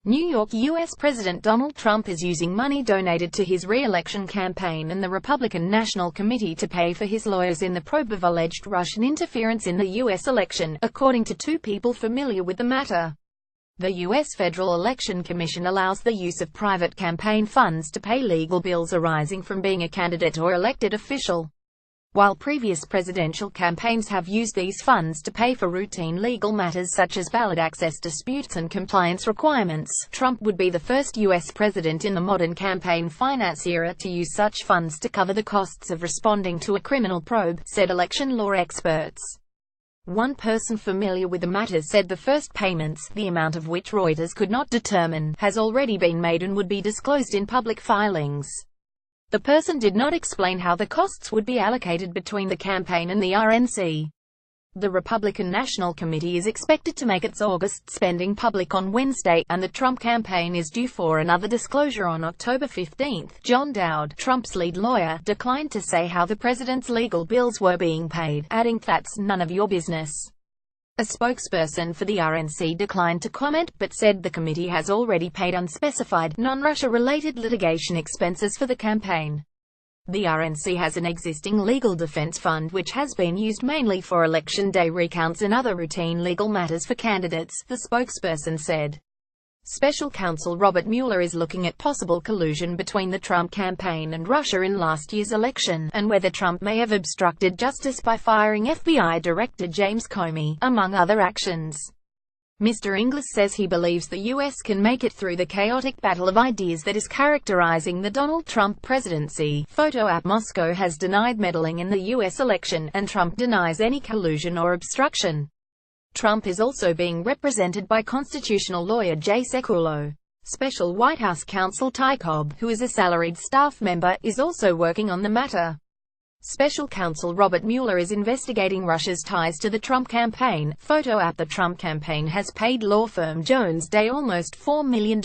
New York U.S. President Donald Trump is using money donated to his re-election campaign and the Republican National Committee to pay for his lawyers in the probe of alleged Russian interference in the U.S. election, according to two people familiar with the matter. The U.S. Federal Election Commission allows the use of private campaign funds to pay legal bills arising from being a candidate or elected official. While previous presidential campaigns have used these funds to pay for routine legal matters such as ballot access disputes and compliance requirements, Trump would be the first U.S. president in the modern campaign finance era to use such funds to cover the costs of responding to a criminal probe, said election law experts. One person familiar with the matter said the first payments, the amount of which Reuters could not determine, has already been made and would be disclosed in public filings. The person did not explain how the costs would be allocated between the campaign and the RNC. The Republican National Committee is expected to make its August spending public on Wednesday, and the Trump campaign is due for another disclosure on October 15. John Dowd, Trump's lead lawyer, declined to say how the president's legal bills were being paid, adding, "That's none of your business." A spokesperson for the RNC declined to comment, but said the committee has already paid unspecified, non-Russia-related litigation expenses for the campaign. The RNC has an existing legal defense fund which has been used mainly for election day recounts and other routine legal matters for candidates, the spokesperson said. Special counsel Robert Mueller is looking at possible collusion between the Trump campaign and Russia in last year's election, and whether Trump may have obstructed justice by firing FBI Director James Comey, among other actions. Mr. Inglis says he believes the U.S. can make it through the chaotic battle of ideas that is characterizing the Donald Trump presidency. Photo app Moscow has denied meddling in the U.S. election, and Trump denies any collusion or obstruction. Trump is also being represented by constitutional lawyer Jay Sekulow. Special White House counsel Ty Cobb, who is a salaried staff member, is also working on the matter. Special counsel Robert Mueller is investigating Russia's ties to the Trump campaign. Photo app The Trump campaign has paid law firm Jones Day almost $4 million,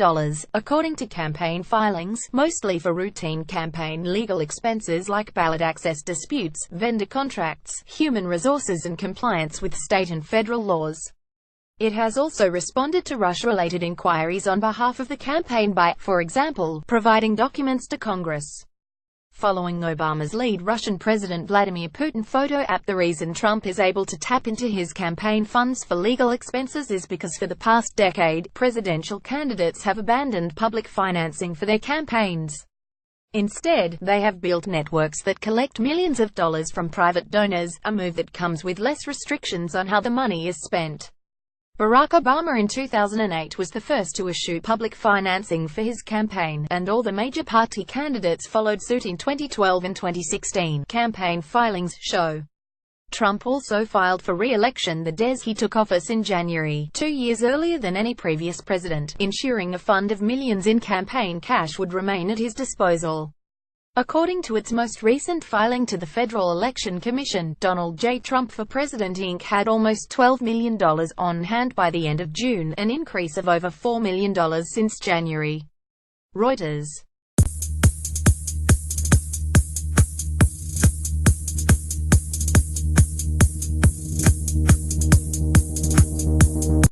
according to campaign filings, mostly for routine campaign legal expenses like ballot access disputes, vendor contracts, human resources and compliance with state and federal laws. It has also responded to Russia-related inquiries on behalf of the campaign by, for example, providing documents to Congress. Following Obama's lead, Russian President Vladimir Putin photo app The reason Trump is able to tap into his campaign funds for legal expenses is because for the past decade, presidential candidates have abandoned public financing for their campaigns. Instead, they have built networks that collect millions of dollars from private donors, a move that comes with less restrictions on how the money is spent. Barack Obama in 2008 was the first to issue public financing for his campaign, and all the major party candidates followed suit in 2012 and 2016, campaign filings show. Trump also filed for re-election the day he took office in January, 2 years earlier than any previous president, ensuring a fund of millions in campaign cash would remain at his disposal. According to its most recent filing to the Federal Election Commission, Donald J. Trump for President Inc. had almost $12 million on hand by the end of June, an increase of over $4 million since January. Reuters.